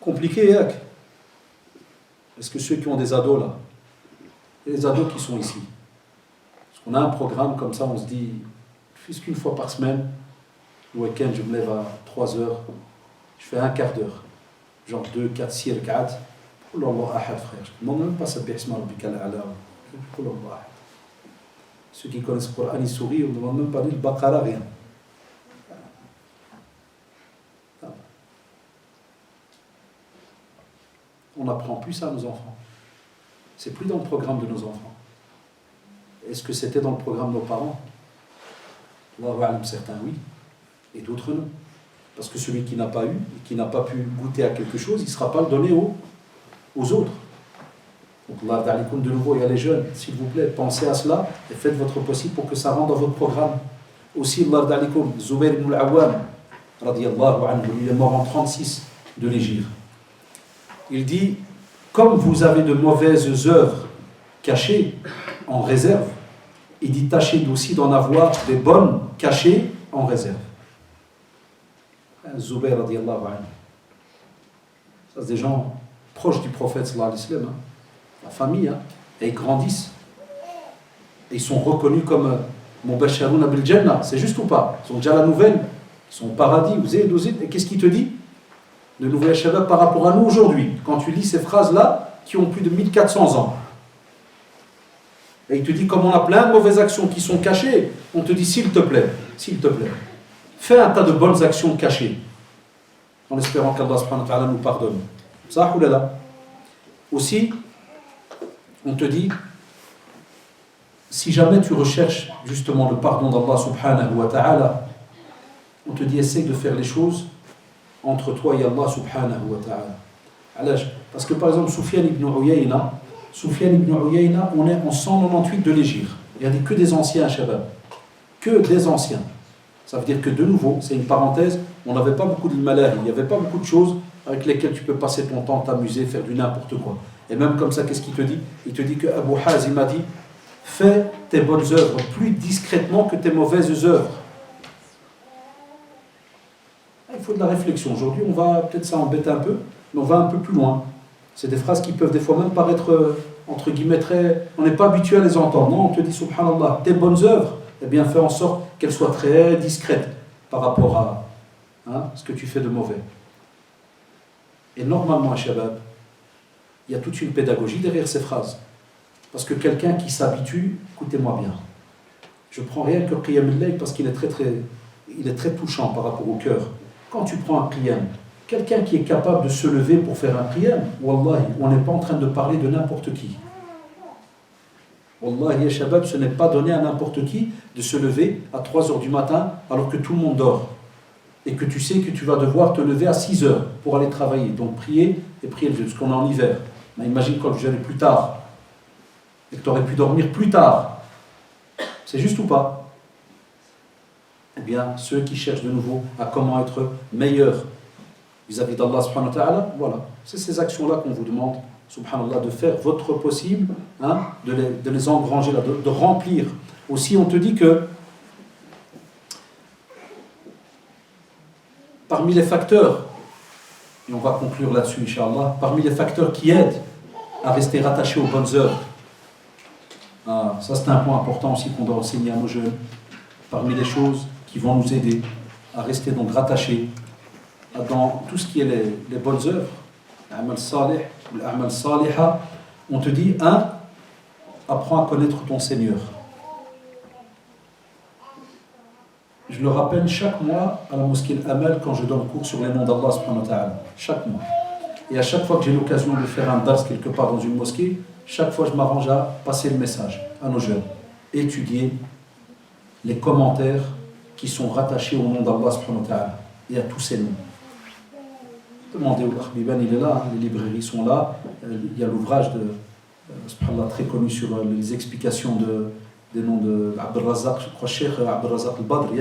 Compliqué, hein? Est-ce que ceux qui ont des ados là, il y a des ados qui sont ici. Parce qu'on a un programme comme ça, on se dit, puisque une fois par semaine, le week-end, je me lève à 3 heures, je fais un quart d'heure, genre 2, 4, 6 rak'at. Qul Allahu ahad, frère. Je ne demande même pas sabbih isma rabbikal a'la. Qul Allahu ahad. Ceux qui connaissent le Coran, ils sourient, on ne demande même pas ni le Baqara, rien. On n'apprend plus ça à nos enfants. C'est plus dans le programme de nos enfants. Est-ce que c'était dans le programme de nos parents? Allahu a'lam, certains oui, et d'autres non. Parce que celui qui n'a pas eu, qui n'a pas pu goûter à quelque chose, il ne sera pas le donné aux autres. Donc Allah ta'alikoum, de nouveau, il y a les jeunes, s'il vous plaît, pensez à cela et faites votre possible pour que ça rentre dans votre programme. Aussi, Allah ta'alikoum, Zubayr ibn al-Awwam, radiyallahu anhu, il est mort en 36 de l'Hégire. Il dit, comme vous avez de mauvaises œuvres cachées en réserve, il dit, tâchez aussi d'en avoir des bonnes cachées en réserve. Zubayr radiyallahu anhu. Ça, c'est des gens proches du prophète sallallahu alayhi wa sallam, la famille, et ils grandissent. Et ils sont reconnus comme Mubasharuna bil Jannah, c'est juste ou pas? Ils ont déjà la nouvelle, ils sont au paradis, vous êtes, et qu'est-ce qu'il te dit? De nouveau Shabab par rapport à nous aujourd'hui, quand tu lis ces phrases-là, qui ont plus de 1400 ans. Et il te dit, comme on a plein de mauvaises actions qui sont cachées, on te dit, s'il te plaît, fais un tas de bonnes actions cachées, en espérant qu'Allah subhanahu wa ta'ala nous pardonne. Ça, ou là. Aussi, on te dit, si jamais tu recherches justement le pardon d'Allah subhanahu wa ta'ala, on te dit, essaye de faire les choses entre toi et Allah subhanahu wa ta'ala. Parce que par exemple, Soufiane ibn Uyayna, on est en 198 de l'Hégire. Il n'y a que des anciens Shabab. Que des anciens. Ça veut dire que de nouveau, c'est une parenthèse, on n'avait pas beaucoup de maladies, il n'y avait pas beaucoup de choses avec lesquelles tu peux passer ton temps, t'amuser, faire du n'importe quoi. Et même comme ça, qu'est-ce qu'il te dit? Il te dit que Abu Hazim a dit, fais tes bonnes œuvres plus discrètement que tes mauvaises œuvres. Il faut de la réflexion. Aujourd'hui, on va, peut-être ça embête un peu, mais on va un peu plus loin. C'est des phrases qui peuvent des fois même paraître, entre guillemets, très... On n'est pas habitué à les entendre. Non, on te dit, subhanallah, tes bonnes œuvres, eh bien, fais en sorte qu'elles soient très discrètes par rapport à ce que tu fais de mauvais. Et normalement, à Shabab, il y a toute une pédagogie derrière ces phrases. Parce que quelqu'un qui s'habitue, écoutez-moi bien, je prends rien que le Qiyam al-Layl parce qu'il est très touchant par rapport au cœur. Quand tu prends un Qiyam, quelqu'un qui est capable de se lever pour faire un Qiyam, Wallahi, on n'est pas en train de parler de n'importe qui. Wallahi, ya Shabab, ce n'est pas donné à n'importe qui de se lever à 3 heures du matin alors que tout le monde dort. Et que tu sais que tu vas devoir te lever à 6 heures pour aller travailler. Donc prier et prier, parce qu'on est en hiver. Mais imagine quand tu allais plus tard et que tu aurais pu dormir plus tard. C'est juste ou pas? Eh bien, ceux qui cherchent de nouveau à comment être meilleurs vis-à-vis d'Allah subhanahu wa ta'ala, voilà. C'est ces actions-là qu'on vous demande, subhanallah, de faire votre possible, de les engranger, là, de remplir. Aussi, on te dit que parmi les facteurs, et on va conclure là-dessus, Inch'Allah, parmi les facteurs qui aident à rester rattaché aux bonnes œuvres, ça c'est un point important aussi qu'on doit enseigner à nos jeunes, parmi les choses qui vont nous aider à rester donc rattachés dans tout ce qui est les bonnes œuvres, l'amal salih, l'amal saliha, on te dit, apprends à connaître ton Seigneur. Je le rappelle chaque mois à la mosquée Al-Amal quand je donne cours sur les noms d'Allah subhanahu wa ta'ala. Chaque mois. Et à chaque fois que j'ai l'occasion de faire un dars quelque part dans une mosquée, chaque fois je m'arrange à passer le message à nos jeunes. Étudier les commentaires qui sont rattachés au nom d'Allah subhanahu wa ta'ala et à tous ces noms. Demandez au Khbiban, il est là, les librairies sont là. Il y a l'ouvrage subhanallah, très connu sur les explications des noms d'Abd al-Razaq, je crois, Cheikh Abd al-Razaq al-Badr,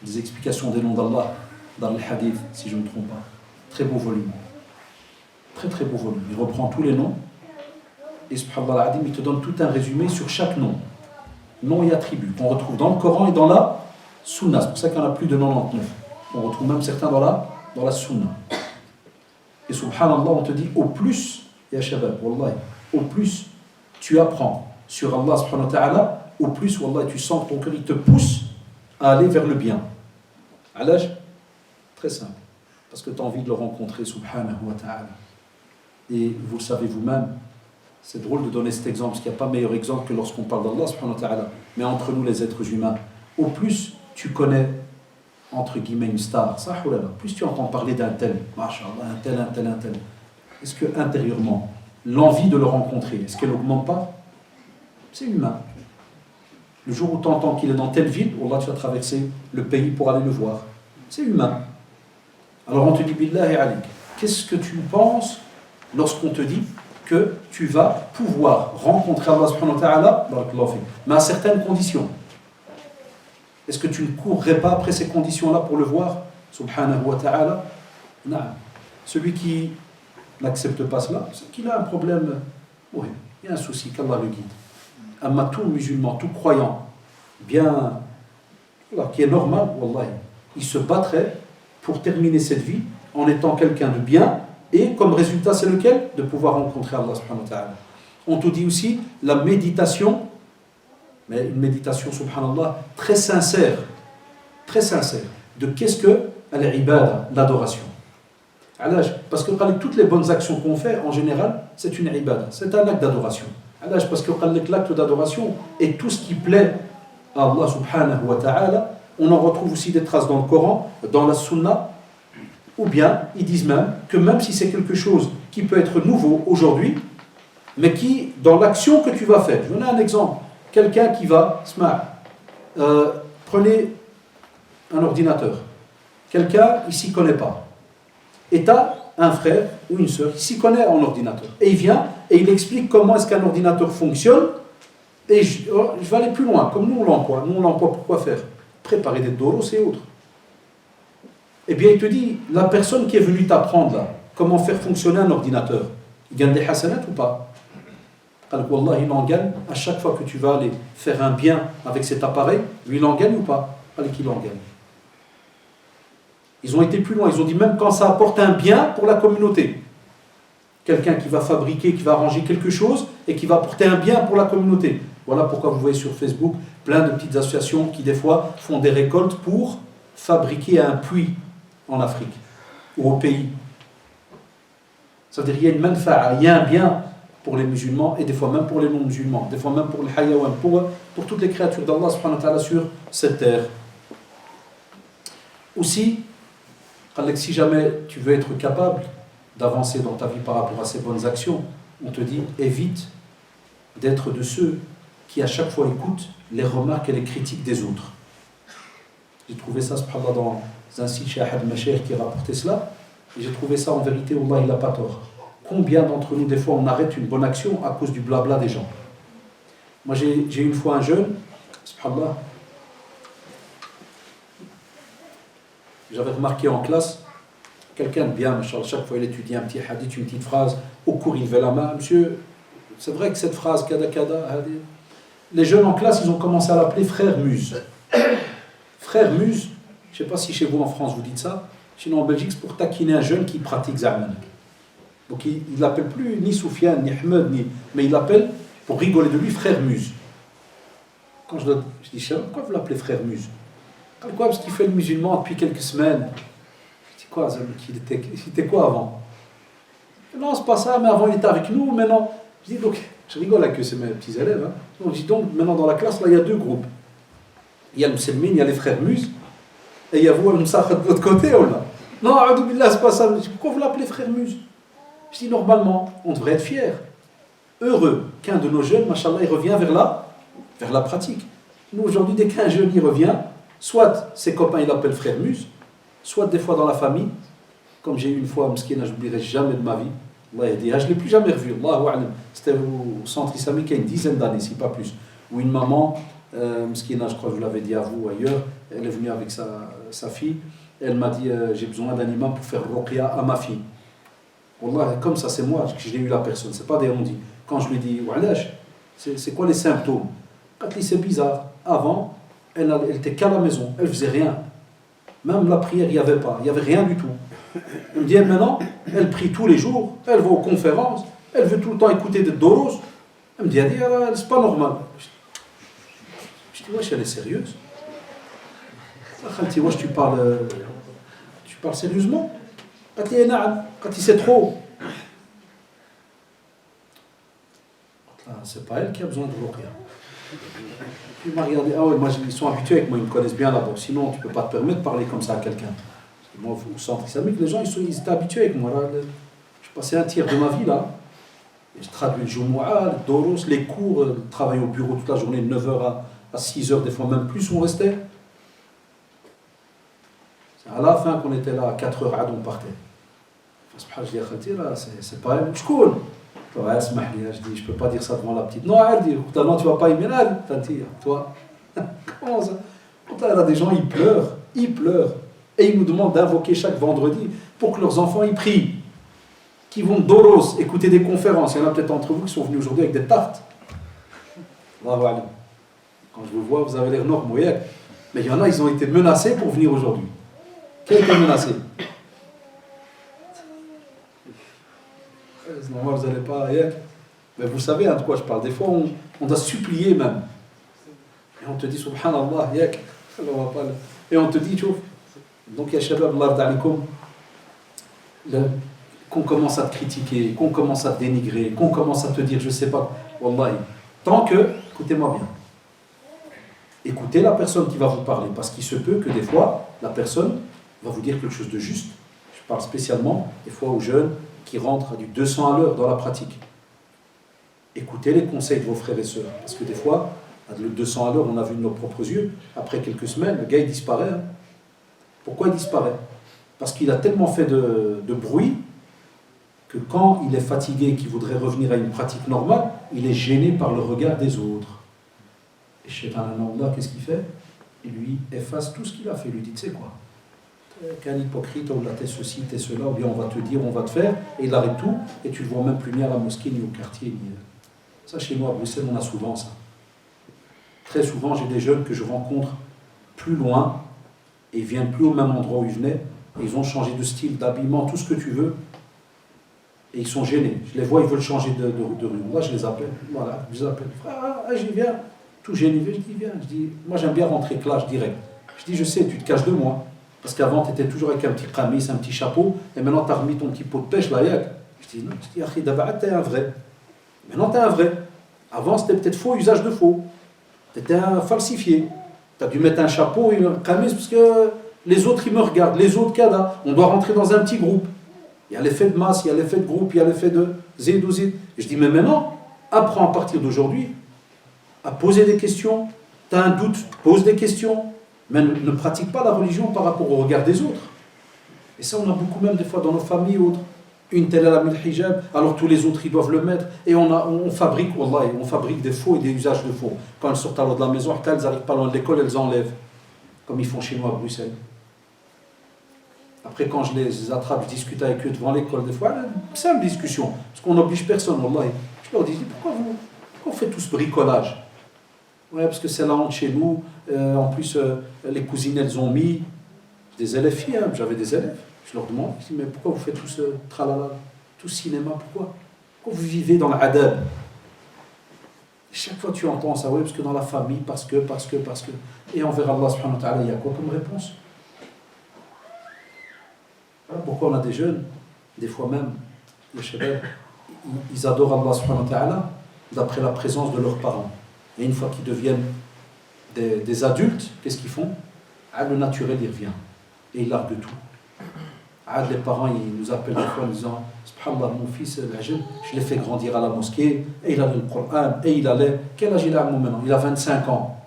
des explications des noms d'Allah dans le hadith, si je ne me trompe pas. Très beau volume. Très très beau volume. Il reprend tous les noms et subhanallah al-Adim, il te donne tout un résumé sur chaque nom. Nom et attribut qu'on retrouve dans le Coran et dans la Sunna. C'est pour ça qu'il y en a plus de 99. On retrouve même certains dans la Sunna. Et subhanallah, on te dit, au plus, ya shabab, wallahi, au plus tu apprends sur Allah subhanahu wa ta'ala, au plus, wallah, tu sens que ton cœur, il te pousse à aller vers le bien. À l'âge, très simple. Parce que tu as envie de le rencontrer, subhanahu wa ta'ala. Et vous le savez vous-même, c'est drôle de donner cet exemple, parce qu'il n'y a pas meilleur exemple que lorsqu'on parle d'Allah, subhanahu wa ta'ala. Mais entre nous, les êtres humains, au plus tu connais, entre guillemets, une star, ça, plus tu entends parler d'un tel, mashallah, un tel. Est-ce que intérieurement, l'envie de le rencontrer, est-ce qu'elle n'augmente pas? C'est humain. Le jour où tu entends qu'il est dans telle ville, Allah, tu vas traverser le pays pour aller le voir. C'est humain. Alors on te dit, billahi alik, qu'est-ce que tu penses lorsqu'on te dit que tu vas pouvoir rencontrer Allah subhanahu wa ta'ala, mais à certaines conditions? Est-ce que tu ne courrais pas après ces conditions-là pour le voir, subhanahu wa ta'ala? Non. Celui qui n'accepte pas cela, c'est qu'il a un problème, oui, il y a un souci, qu'Allah le guide. Amma tout musulman, tout croyant, bien, qui est normal, wallahi, il se battrait pour terminer cette vie en étant quelqu'un de bien, et comme résultat, c'est lequel? De pouvoir rencontrer Allah subhanahu wa ta'ala. On te dit aussi la méditation, mais une méditation, subhanallah, très sincère, de qu'est-ce que l'ibada, l'adoration. Parce que toutes les bonnes actions qu'on fait, en général, c'est une ibada, c'est un acte d'adoration. Parce que l'acte d'adoration est tout ce qui plaît à Allah subhanahu wa ta'ala. On en retrouve aussi des traces dans le Coran, dans la Sunna, ou bien ils disent même que même si c'est quelque chose qui peut être nouveau aujourd'hui, mais qui, dans l'action que tu vas faire, je vous donne un exemple, quelqu'un qui va, prenez un ordinateur, quelqu'un il s'y connaît pas, et tu as un frère ou une sœur qui s'y connaît en ordinateur, et il vient et il explique comment est-ce qu'un ordinateur fonctionne, et je vais aller plus loin, comme nous on l'emploie pour quoi faire? Préparer des doros et autres. Eh bien il te dit, la personne qui est venue t'apprendre là, comment faire fonctionner un ordinateur, il gagne des hasanats ou pas? Wallah, il en gagne à chaque fois que tu vas aller faire un bien avec cet appareil, lui il en gagne ou pas? Qu'il en gagne. Ils ont été plus loin, ils ont dit même quand ça apporte un bien pour la communauté. Quelqu'un qui va fabriquer, qui va arranger quelque chose et qui va apporter un bien pour la communauté. Voilà pourquoi vous voyez sur Facebook plein de petites associations qui des fois font des récoltes pour fabriquer un puits en Afrique ou au pays. C'est-à-dire qu'il y a une manfa'a, il y a un bien pour les musulmans et des fois même pour les non-musulmans, des fois même pour les hayawan, pour toutes les créatures d'Allah subhanahu wa ta'ala sur cette terre. Aussi, si jamais tu veux être capable d'avancer dans ta vie par rapport à ces bonnes actions, on te dit évite d'être de ceux qui à chaque fois écoutent les remarques et les critiques des autres. J'ai trouvé ça subhanallah dans un site chez Ahad Mashaykh qui rapportait cela, et j'ai trouvé ça en vérité, Allah il n'a pas tort. Combien d'entre nous des fois on arrête une bonne action à cause du blabla des gens? Moi j'ai une fois un jeune, subhanallah, j'avais remarqué en classe, quelqu'un de bien, chaque fois il étudie un petit hadith, une petite phrase, au cours il levait la main, monsieur, c'est vrai que cette phrase, kada kada, hadith, les jeunes en classe, ils ont commencé à l'appeler frère Muse. Frère Muse, je ne sais pas si chez vous en France vous dites ça, chez nous en Belgique, c'est pour taquiner un jeune qui pratique Zaman. Donc il ne l'appelle plus ni Soufiane, ni Ahmed, mais il l'appelle, pour rigoler de lui, frère Muse. Quand je dis, pourquoi vous l'appelez frère Muse? Pourquoi? Parce qu'il fait le musulman depuis quelques semaines. Je dis quoi, il était quoi avant? Non, c'est pas ça, mais avant il était avec nous, maintenant. Je dis donc, je rigole avec eux, c'est mes petits élèves. Hein. Donc, je dis donc, maintenant dans la classe, là, il y a deux groupes. Il y a le Mselmin, il y a les frères Muse, et il y a vous, le Msakhat de l'autre côté, oh là. Non, Aoudubillah, c'est pas ça. Je dis, pourquoi vous l'appelez frère Muse? Je dis, normalement, on devrait être fiers, heureux qu'un de nos jeunes, machallah, il revient vers la pratique. Nous, aujourd'hui, dès qu'un jeune y revient, soit ses copains, il l'appellent frère Muse, soit des fois dans la famille, comme j'ai eu une fois, Mskina, je n'oublierai jamais de ma vie, Allah a dit, je ne l'ai plus jamais revu, c'était au centre islamique il y a une dizaine d'années, si pas plus, où une maman, Mskina, je crois que je vous l'avais dit à vous ailleurs, elle est venue avec sa fille, elle m'a dit, j'ai besoin d'un imam pour faire ruqya à ma fille. Wallah, comme ça, c'est moi que j'ai eu la personne, c'est pas des on-dit. Quand je lui dis, c'est quoi les symptômes? Quand c'est bizarre, avant, elle était qu'à la maison, elle faisait rien. Même la prière, il n'y avait pas. Il n'y avait rien du tout. Elle me dit, maintenant, elle prie tous les jours, elle va aux conférences, elle veut tout le temps écouter des doros. Elle me dit, c'est pas normal. Je dis, wesh, elle est sérieuse. Wesh, tu parles sérieusement? Quand il sait trop. C'est pas elle qui a besoin de ruqya. Il m'a regardé, ah ouais, moi, ils sont habitués avec moi, ils me connaissent bien là-bas. Sinon, tu ne peux pas te permettre de parler comme ça à quelqu'un. Moi, au centre islamique, les gens, ils étaient habitués avec moi. Là. Je passais un tiers de ma vie là. Et je traduis le Jumu'ah, le Doros, les cours, le travail au bureau toute la journée, de 9h à 6h, des fois même plus, où on restait. C'est à la fin qu'on était là, à 4h, on partait. Je dis, c'est pas elle. Je coule. Ouais, je dis, je peux pas dire ça devant la petite. Non, elle dit, non, tu vas pas y ménager, toi. Comment ça? Là, il y a des gens, ils pleurent. Et ils nous demandent d'invoquer chaque vendredi pour que leurs enfants y prient. Qui vont doros, écouter des conférences. Il y en a peut-être entre vous qui sont venus aujourd'hui avec des tartes. Quand je vous vois, vous avez l'air normaux. Mais il y en a, ils ont été menacés pour venir aujourd'hui. Qui a été menacé? C'est normal, vous n'allez pas. Mais vous savez de quoi je parle. Des fois, on doit supplier même. Et on te dit, subhanallah, et on te dit, tu vois. Donc, ya shabab, Allah qu'on commence à te critiquer, qu'on commence à te dénigrer, qu'on commence à te dire, je sais pas, wallahi. Tant que, écoutez-moi bien, écoutez la personne qui va vous parler, parce qu'il se peut que des fois, la personne va vous dire quelque chose de juste. Je parle spécialement, des fois, aux jeunes qui rentrent à du 200 à l'heure dans la pratique. Écoutez les conseils de vos frères et sœurs, parce que des fois, à le 200 à l'heure, on a vu de nos propres yeux, après quelques semaines, le gars, il disparaît. Hein. Pourquoi il disparaît? Parce qu'il a tellement fait de bruit que quand il est fatigué, qu'il voudrait revenir à une pratique normale, il est gêné par le regard des autres. Et Shaitan Allah, qu'est-ce qu'il fait? Il lui efface tout ce qu'il a fait. Il lui dit, tu sais quoi? Qu'un hypocrite, on l'a t'es ceci, t'es cela, ou bien on va te dire, on va te faire, et il arrête tout, et tu ne le vois même plus ni à la mosquée, ni au quartier. Ça, chez nous, à Bruxelles, on a souvent ça. Très souvent, j'ai des jeunes que je rencontre plus loin, et ils viennent plus au même endroit où ils venaient, et ils ont changé de style, d'habillement, tout ce que tu veux, et ils sont gênés. Je les vois, ils veulent changer de rue. Moi, je les appelle. Voilà, je les appelle. Frère, j'y viens. Tout gêné, je dis, viens. Je dis, moi, j'aime bien rentrer clash direct. Je dis, je sais, tu te caches de moi. Parce qu'avant, tu étais toujours avec un petit camis, un petit chapeau, et maintenant, tu as remis ton petit pot de pêche là. Je dis, non, d'abord, tu es un vrai. Maintenant, tu es un vrai. Avant, c'était peut-être faux, usage de faux. Tu étais un falsifié. Tu as dû mettre un chapeau et un camis parce que les autres, ils me regardent. Les autres, kada. On doit rentrer dans un petit groupe. Il y a l'effet de masse, il y a l'effet de groupe, il y a l'effet de zid ou zid. Je dis, mais maintenant, apprends à partir d'aujourd'hui à poser des questions. Tu as un doute, pose des questions. Mais ne pratique pas la religion par rapport au regard des autres. Et ça, on a beaucoup même des fois dans nos familles ou autres. Une telle elle a mis le hijab, alors tous les autres, ils doivent le mettre. Et on fabrique, wallahi, on fabrique des faux et des usages de faux. Quand elles sortent alors de la maison, quand elles n'arrivent pas loin de l'école, elles enlèvent. Comme ils font chez nous à Bruxelles. Après, quand je les attrape, je discute avec eux devant l'école, des fois, c'est une discussion. Parce qu'on n'oblige personne, wallahi. Je leur dis, pourquoi vous faites tout ce bricolage? Ouais, parce que c'est la honte chez nous. En plus, les cousines, elles ont mis des élèves filles. Hein. J'avais des élèves. Je leur demande, je dis, mais pourquoi vous faites tout ce tralala, tout ce cinéma? Pourquoi vous vivez dans l'adab? Chaque fois, tu entends ça, oui, parce que dans la famille, parce que. Et envers Allah subhanahu wa ta'ala, il y a quoi comme réponse? Voilà pourquoi on a des jeunes, des fois même, les shabab, ils adorent Allah subhanahu wa ta'ala d'après la présence de leurs parents. Et une fois qu'ils deviennent des adultes, qu'est-ce qu'ils font? Le naturel, il revient. Et il largue tout. Les parents, ils nous appellent des fois en disant, subhanallah, mon fils, je l'ai fait grandir à la mosquée, et il a le Coran, et il allait. Quel âge il a maintenant? Il a 25 ans.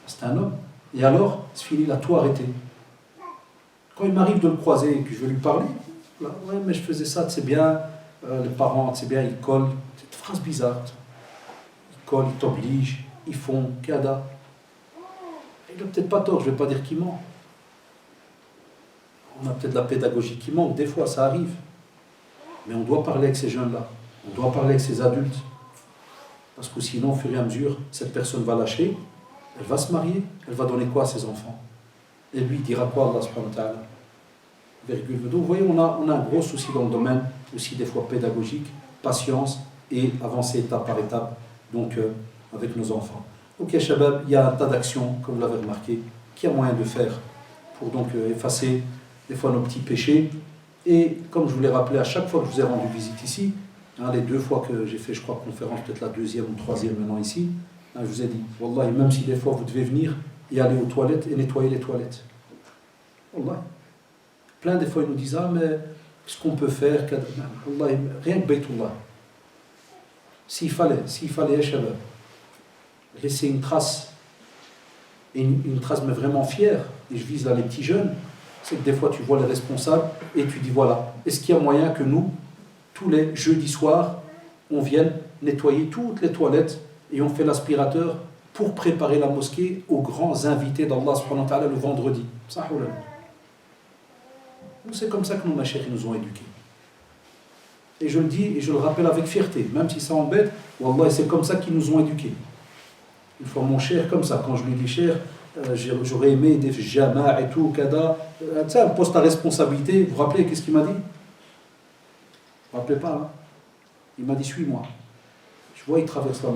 C'est un homme. Et alors, c'est fini, il a tout arrêté. Quand il m'arrive de le croiser et que je veux lui parler, là, ouais, mais je faisais ça, c'est bien, les parents, c'est bien, ils collent. C'est une phrase bizarre. Ils collent, ils t'obligent, ils font, kada. Il n'a peut-être pas tort, je ne vais pas dire qu'il ment. On a peut-être la pédagogie qui manque, des fois, ça arrive. Mais on doit parler avec ces jeunes-là. On doit parler avec ces adultes. Parce que sinon, au fur et à mesure, cette personne va lâcher, elle va se marier, elle va donner quoi à ses enfants? Et lui dira quoi, Allah subhanahu wa ta'ala? Virgule. Donc vous voyez, on a un gros souci dans le domaine, aussi des fois pédagogique, patience et avancer étape par étape, donc avec nos enfants. Ok, Shabab, il y a un tas d'actions, comme vous l'avez remarqué, qu'il y a moyen de faire pour donc effacer des fois nos petits péchés. Et comme je vous l'ai rappelé à chaque fois que je vous ai rendu visite ici, les 2 fois que j'ai fait, je crois, conférence, peut-être la 2e ou 3e maintenant ici, je vous ai dit, Wallah, même si des fois vous devez venir et aller aux toilettes et nettoyer les toilettes. Wallah. Plein des fois ils nous disent, mais ce qu'on peut faire, Wallah, rien que Baytullah. S'il fallait, Shabab, laisser une trace, et une trace mais vraiment fière, et je vise là les petits jeunes, c'est que des fois tu vois les responsables et tu dis voilà, est-ce qu'il y a moyen que nous, tous les jeudis soirs, on vienne nettoyer toutes les toilettes et on fait l'aspirateur pour préparer la mosquée aux grands invités d'Allah subhanahu wa ta'ala le vendredi. C'est comme ça que nos machères nous ont éduqués. Et je le dis et je le rappelle avec fierté, même si ça embête, Wallah, c'est comme ça qu'ils nous ont éduqués. Une fois mon cher, comme ça, quand je lui dis cher, j'aurais aimé des jama' et tout, kada, ça me pose ta responsabilité. Vous vous rappelez, qu'est-ce qu'il m'a dit? Vous ne vous rappelez pas, hein? Il m'a dit, suis-moi. Je vois, il traverse la